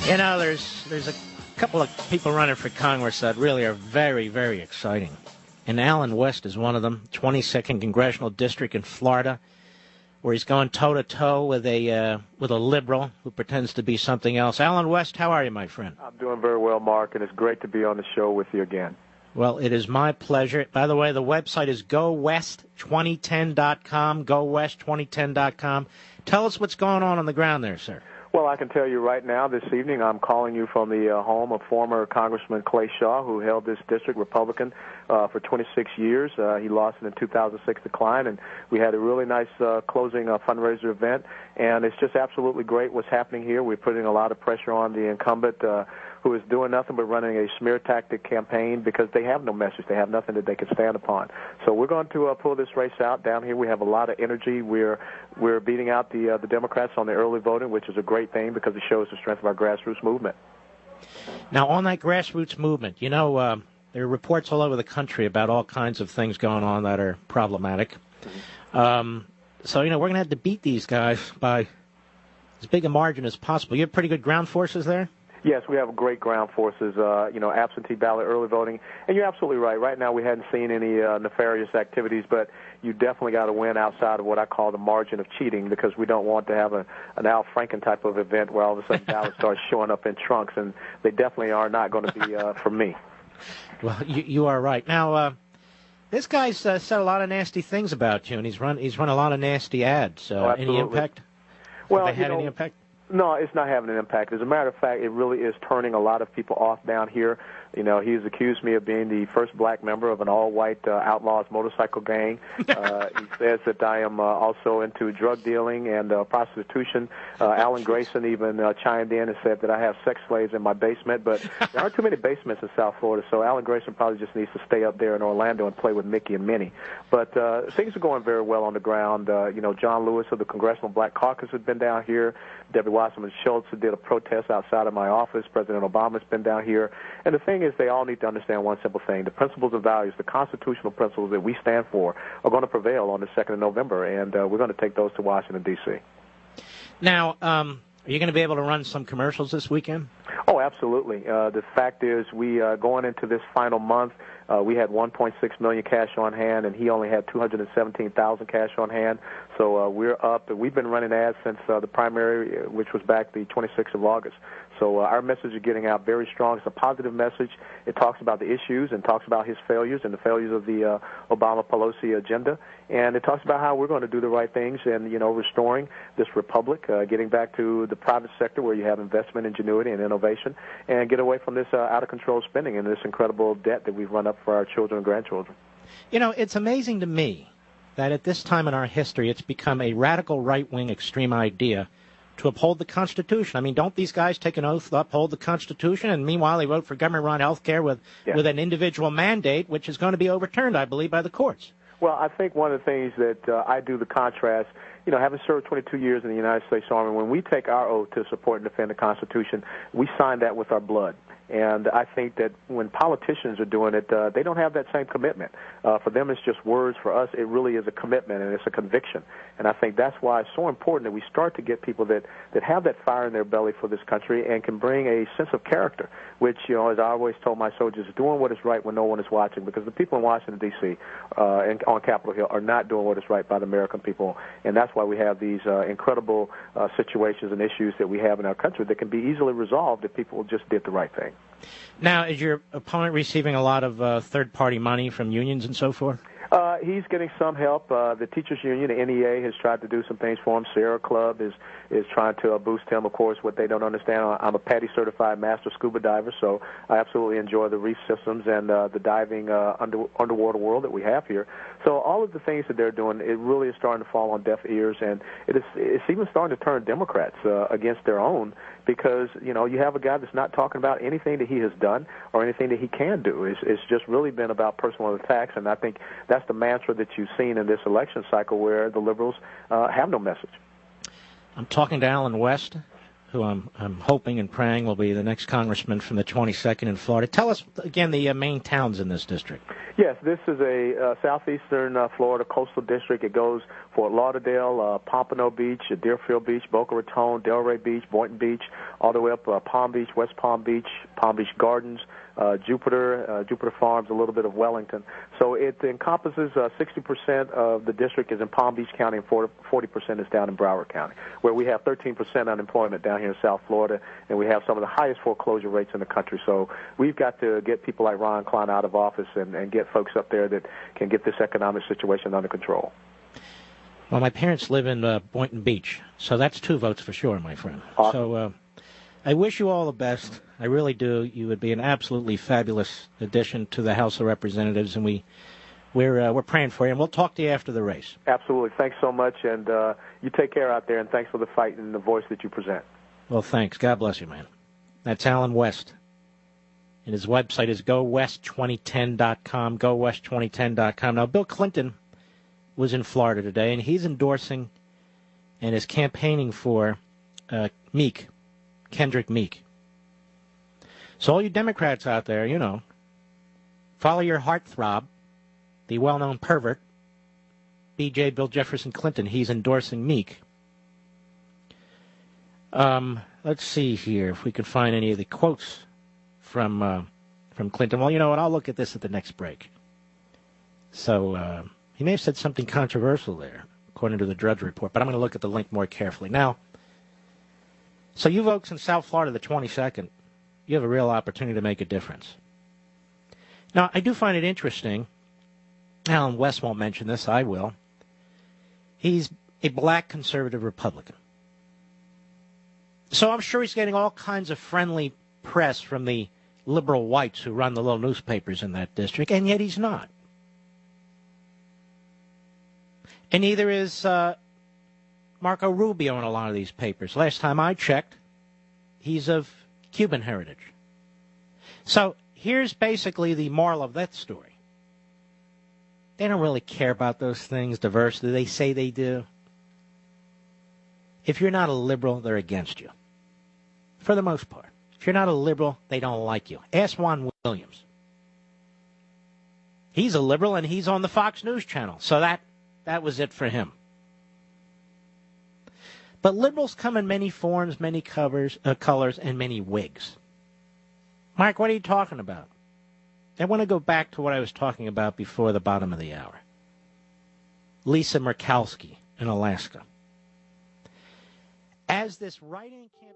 You know, there's a couple of people running for Congress that really are very, very exciting. And Alan West is one of them, 22nd Congressional District in Florida, where he's going toe-to-toe with a liberal who pretends to be something else. Alan West, how are you, my friend? I'm doing very well, Mark, and it's great to be on the show with you again. Well, it is my pleasure. By the way, the website is gowest2010.com, gowest2010.com. Tell us what's going on the ground there, sir. Well, I can tell you right now, this evening, I'm calling you from the home of former Congressman Clay Shaw, who held this district, Republican, for 26 years. He lost in the 2006 decline, and we had a really nice closing fundraiser event, and it's just absolutely great what's happening here. We're putting a lot of pressure on the incumbent, who is doing nothing but running a smear tactic campaign because they have no message. They have nothing that they can stand upon. So we're going to pull this race out. Down here we have a lot of energy. We're beating out the Democrats on the early voting, which is a great thing because it shows the strength of our grassroots movement. Now, on that grassroots movement, you know, there are reports all over the country about all kinds of things going on that are problematic. So, you know, we're going to have to beat these guys by as big a margin as possible. You have pretty good ground forces there? Yes, we have great ground forces, absentee ballot, early voting. And you're absolutely right. Right now we hadn't seen any nefarious activities, but you definitely got to win outside of what I call the margin of cheating because we don't want to have an Al Franken type of event where all of a sudden ballots start showing up in trunks, and they definitely are not going to be for me. Well, you are right. Now, this guy's said a lot of nasty things about you, and he's run a lot of nasty ads. Any impact? Well, have they had any impact? No, it's not having an impact. As a matter of fact, it really is turning a lot of people off down here. You know, he's accused me of being the first black member of an all-white outlaws motorcycle gang. He says that I am also into drug dealing and prostitution. Alan Grayson even chimed in and said that I have sex slaves in my basement, but there aren't too many basements in South Florida, so Alan Grayson probably just needs to stay up there in Orlando and play with Mickey and Minnie. But things are going very well on the ground. John Lewis of the Congressional Black Caucus has been down here. Debbie Wasserman Schultz did a protest outside of my office. President Obama's been down here. And the thing is, they all need to understand one simple thing. The principles and values, the constitutional principles that we stand for are going to prevail on the 2nd of November, and we're going to take those to Washington, D.C. Now, are you going to be able to run some commercials this weekend? Oh, absolutely. The fact is, we going into this final month, we had $1.6 million cash on hand, and he only had $217,000 cash on hand. So we're up. We've been running ads since the primary, which was back the 26th of August. So our message is getting out very strong. It's a positive message. It talks about the issues and talks about his failures and the failures of the Obama-Pelosi agenda. And it talks about how we're going to do the right things and, restoring this republic, getting back to the private sector where you have investment, ingenuity, and innovation, and get away from this out-of-control spending and this incredible debt that we've run up for our children and grandchildren. You know, it's amazing to me that at this time in our history it's become a radical right-wing extreme idea to uphold the Constitution. I mean, don't these guys take an oath to uphold the Constitution? And meanwhile, they vote for government-run health care with an individual mandate, which is going to be overturned, I believe, by the courts. Well, I think one of the things that I do the contrast, having served 22 years in the United States Army, when we take our oath to support and defend the Constitution, we sign that with our blood. And I think that when politicians are doing it, they don't have that same commitment. For them, it's just words. For us, it really is a commitment, and it's a conviction. And I think that's why it's so important that we start to get people that have that fire in their belly for this country and can bring a sense of character, which, as I always told my soldiers, doing what is right when no one is watching, because the people in Washington, D.C., and on Capitol Hill are not doing what is right by the American people. And that's why we have these incredible situations and issues that we have in our country that can be easily resolved if people just did the right thing. Now, is your opponent receiving a lot of third-party money from unions and so forth? He's getting some help. The teachers union, the NEA, has tried to do some things for him. Sierra Club is trying to boost him. Of course, what they don't understand, I'm a PADI-certified master scuba diver, so I absolutely enjoy the reef systems and the diving underwater world that we have here. So all of the things that they're doing, it really is starting to fall on deaf ears, and it's even starting to turn Democrats against their own, because you have a guy that's not talking about anything that he has done or anything that he can do. It's just really been about personal attacks, and I think that's the mantra that you've seen in this election cycle, where the liberals have no message. I'm talking to Alan West, who I'm hoping and praying will be the next congressman from the 22nd in Florida. Tell us, again, the main towns in this district. Yes, this is a southeastern Florida coastal district. It goes Fort Lauderdale, Pompano Beach, Deerfield Beach, Boca Raton, Delray Beach, Boynton Beach, all the way up Palm Beach, West Palm Beach Gardens, Jupiter Farms, a little bit of Wellington. So it encompasses 60% of the district is in Palm Beach County and 40% is down in Broward County, where we have 13% unemployment down here in South Florida, and we have some of the highest foreclosure rates in the country. So we've got to get people like Ron Klein out of office and get folks up there that can get this economic situation under control. Well, my parents live in Boynton Beach, so that's 2 votes for sure, my friend. Awesome. So I wish you all the best. I really do. You would be an absolutely fabulous addition to the House of Representatives, and we're praying for you, and we'll talk to you after the race. Absolutely. Thanks so much, and you take care out there, and thanks for the fight and the voice that you present. Well, thanks. God bless you, man. That's Alan West. And his website is gowest2010.com, gowest2010.com. Now, Bill Clinton was in Florida today, and he's endorsing and is campaigning for Kendrick Meek. So all you Democrats out there, follow your heartthrob, the well-known pervert, B.J. Bill Jefferson Clinton. He's endorsing Meek. Let's see here if we can find any of the quotes from Clinton. Well, you know what? I'll look at this at the next break. So he may have said something controversial there, according to the Drudge Report, but I'm going to look at the link more carefully. Now, so you folks in South Florida, the 22nd, you have a real opportunity to make a difference. Now, I do find it interesting. Alan West won't mention this. I will. He's a black conservative Republican. So I'm sure he's getting all kinds of friendly press from the liberal whites who run the little newspapers in that district, and yet he's not. And neither is Marco Rubio in a lot of these papers. Last time I checked, he's of Cuban heritage. So here's basically the moral of that story. They don't really care about those things, diversity. They say they do. If you're not a liberal, they're against you. For the most part. If you're not a liberal, they don't like you. Ask Juan Williams. He's a liberal, and he's on the Fox News channel. So that was it for him. But liberals come in many forms, many colors, and many wigs. Mark, what are you talking about? I want to go back to what I was talking about before the bottom of the hour. Lisa Murkowski in Alaska. As this write-in campaign...